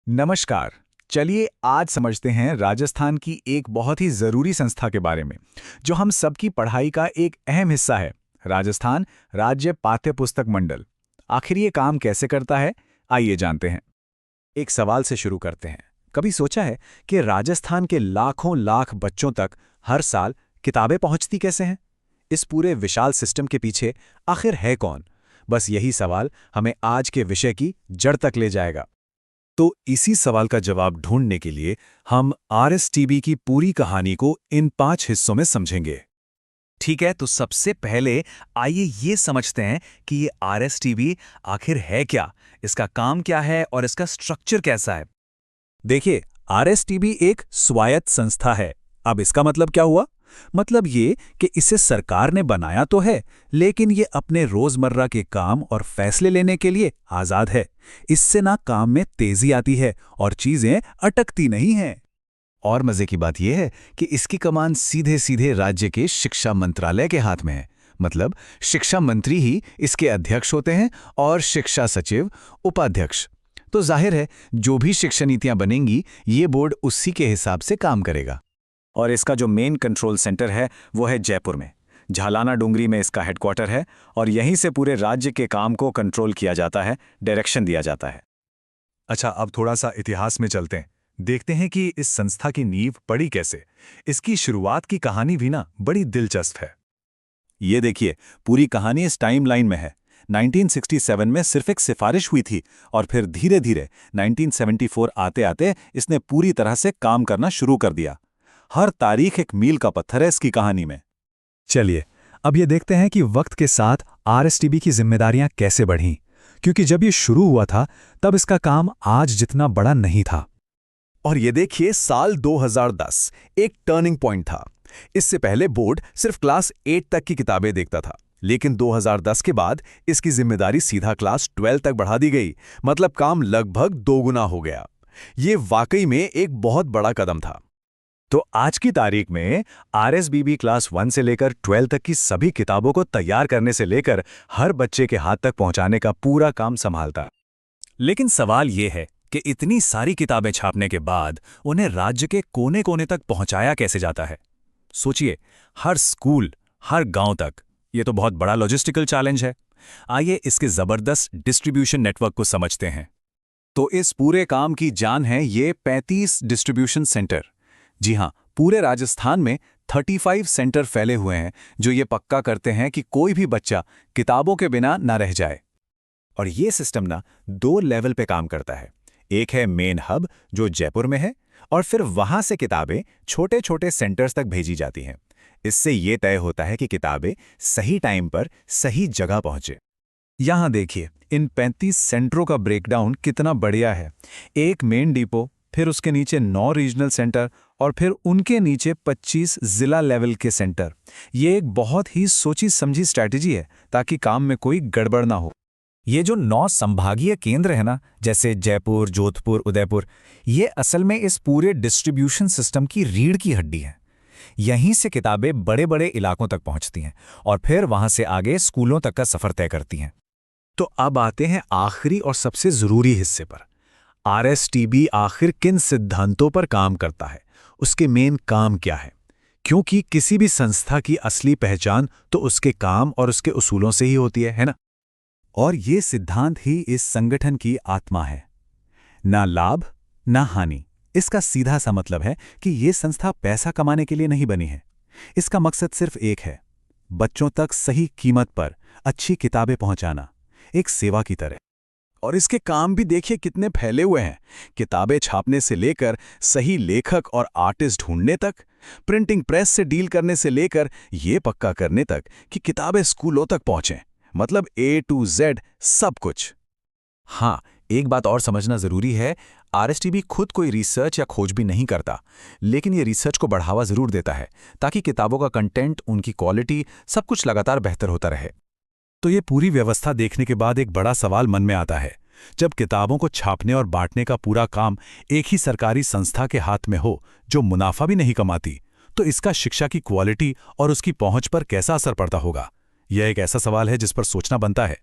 नमस्कार। चलिए आज समझते हैं राजस्थान की एक बहुत ही ज़रूरी संस्था के बारे में, जो हम सबकी पढ़ाई का एक अहम हिस्सा है। राजस्थान राज्य पाठ्य पुस्तक मंडल। आखिर ये काम कैसे करता है, आइए जानते हैं। एक सवाल से शुरू करते हैं। कभी सोचा है कि राजस्थान के लाखों लाख बच्चों तक हर साल किताबें पहुंचती कैसे हैं? इस पूरे विशाल सिस्टम के पीछे आखिर है कौन? बस यही सवाल हमें आज के विषय की जड़ तक ले जाएगा। तो इसी सवाल का जवाब ढूंढने के लिए हम आरएसटीबी की पूरी कहानी को इन 5 हिस्सों में समझेंगे। ठीक है, तो सबसे पहले आइए ये समझते हैं कि ये आरएसटीबी आखिर है क्या, इसका काम क्या है और इसका स्ट्रक्चर कैसा है। देखिए, आरएसटीबी एक स्वायत्त संस्था है। अब इसका मतलब क्या हुआ? मतलब ये कि इसे सरकार ने बनाया तो है, लेकिन ये अपने रोजमर्रा के काम और फैसले लेने के लिए आजाद है। इससे ना काम में तेजी आती है और चीजें अटकती नहीं हैं। और मजे की बात यह है कि इसकी कमान सीधे सीधे राज्य के शिक्षा मंत्रालय के हाथ में है। मतलब शिक्षा मंत्री ही इसके अध्यक्ष होते हैं और शिक्षा सचिव उपाध्यक्ष। तो जाहिर है, जो भी शिक्षा नीतियां बनेंगी, ये बोर्ड उसी के हिसाब से काम करेगा। और इसका जो मेन कंट्रोल सेंटर है वो है जयपुर में। झालाना डूंगरी में इसका हेडक्वार्टर है और यहीं से पूरे राज्य के काम को कंट्रोल किया जाता है, डायरेक्शन दिया जाता है। अच्छा, अब थोड़ा सा इतिहास में चलते हैं। देखते हैं कि इस संस्था की नींव पड़ी कैसे। इसकी शुरुआत की कहानी भी ना बड़ी दिलचस्प है। ये देखिए, पूरी कहानी इस टाइमलाइन में है। 1967 में सिर्फ एक सिफारिश हुई थी और फिर धीरे धीरे 1974 आते आते इसने पूरी तरह से काम करना शुरू कर दिया। हर तारीख एक मील का पत्थर है इसकी कहानी में। चलिए, अब ये देखते हैं कि वक्त के साथ आरएसटीबी की जिम्मेदारियां कैसे बढ़ीं, क्योंकि जब ये शुरू हुआ था तब इसका काम आज जितना बड़ा नहीं था। और ये देखिए, साल 2010 एक टर्निंग पॉइंट था। इससे पहले बोर्ड सिर्फ क्लास 8 तक की किताबें देखता था, लेकिन 2010 के बाद इसकी जिम्मेदारी सीधा क्लास 12 तक बढ़ा दी गई। मतलब काम लगभग दोगुना हो गया। ये वाकई में एक बहुत बड़ा कदम था। तो आज की तारीख में आरएसबीबी क्लास 1 से लेकर 12 तक की सभी किताबों को तैयार करने से लेकर हर बच्चे के हाथ तक पहुंचाने का पूरा काम संभालता। लेकिन सवाल ये है कि इतनी सारी किताबें छापने के बाद उन्हें राज्य के कोने कोने तक पहुंचाया कैसे जाता है। सोचिए, हर स्कूल, हर गांव तक। ये तो बहुत बड़ा लॉजिस्टिकल चैलेंज है। आइए इसके जबरदस्त डिस्ट्रीब्यूशन नेटवर्क को समझते हैं। तो इस पूरे काम की जान है ये 35 डिस्ट्रीब्यूशन सेंटर। जी हां, पूरे राजस्थान में 35 सेंटर फैले हुए हैं जो ये पक्का करते हैं कि कोई भी बच्चा किताबों के बिना ना रह जाए। और ये सिस्टम ना 2 लेवल पे काम करता है। एक है मेन हब जो जयपुर में है, और फिर वहां से किताबें छोटे छोटे सेंटर्स तक भेजी जाती हैं। इससे ये तय होता है कि किताबें सही टाइम पर सही जगह पहुंचे। यहां देखिए, इन 35 सेंटरों का ब्रेकडाउन कितना बढ़िया है। एक मेन डिपो, फिर उसके नीचे 9 रीजनल सेंटर और फिर उनके नीचे 25 जिला लेवल के सेंटर। ये एक बहुत ही सोची समझी स्ट्रैटेजी है ताकि काम में कोई गड़बड़ ना हो। ये जो 9 संभागीय केंद्र है ना, जैसे जयपुर, जोधपुर, उदयपुर, ये असल में इस पूरे डिस्ट्रीब्यूशन सिस्टम की रीढ़ की हड्डी है। यहीं से किताबें बड़े बड़े इलाकों तक पहुंचती हैं और फिर वहां से आगे स्कूलों तक का सफर तय करती हैं। तो अब आते हैं आखिरी और सबसे जरूरी हिस्से पर। आरएसटीबी आखिर किन सिद्धांतों पर काम करता है, उसके मेन काम क्या है? क्योंकि किसी भी संस्था की असली पहचान तो उसके काम और उसके उसूलों से ही होती है ना? और ये सिद्धांत ही इस संगठन की आत्मा है। ना लाभ ना हानि। इसका सीधा सा मतलब है कि ये संस्था पैसा कमाने के लिए नहीं बनी है। इसका मकसद सिर्फ एक है, बच्चों तक सही कीमत पर अच्छी किताबें पहुंचाना, एक सेवा की तरह। और इसके काम भी देखिए कितने फैले हुए हैं। किताबें छापने से लेकर सही लेखक और आर्टिस्ट ढूंढने तक, प्रिंटिंग प्रेस से डील करने से लेकर ये पक्का करने तक कि किताबें स्कूलों तक पहुंचें। मतलब A to Z सब कुछ। हाँ, एक बात और समझना जरूरी है, आरएसटीबी खुद कोई रिसर्च या खोज भी नहीं करता, लेकिन ये रिसर्च को बढ़ावा जरूर देता है ताकि किताबों का कंटेंट, उनकी क्वालिटी, सब कुछ लगातार बेहतर होता रहे। तो ये पूरी व्यवस्था देखने के बाद एक बड़ा सवाल मन में आता है। जब किताबों को छापने और बांटने का पूरा काम एक ही सरकारी संस्था के हाथ में हो, जो मुनाफा भी नहीं कमाती, तो इसका शिक्षा की क्वालिटी और उसकी पहुंच पर कैसा असर पड़ता होगा? यह एक ऐसा सवाल है जिस पर सोचना बनता है।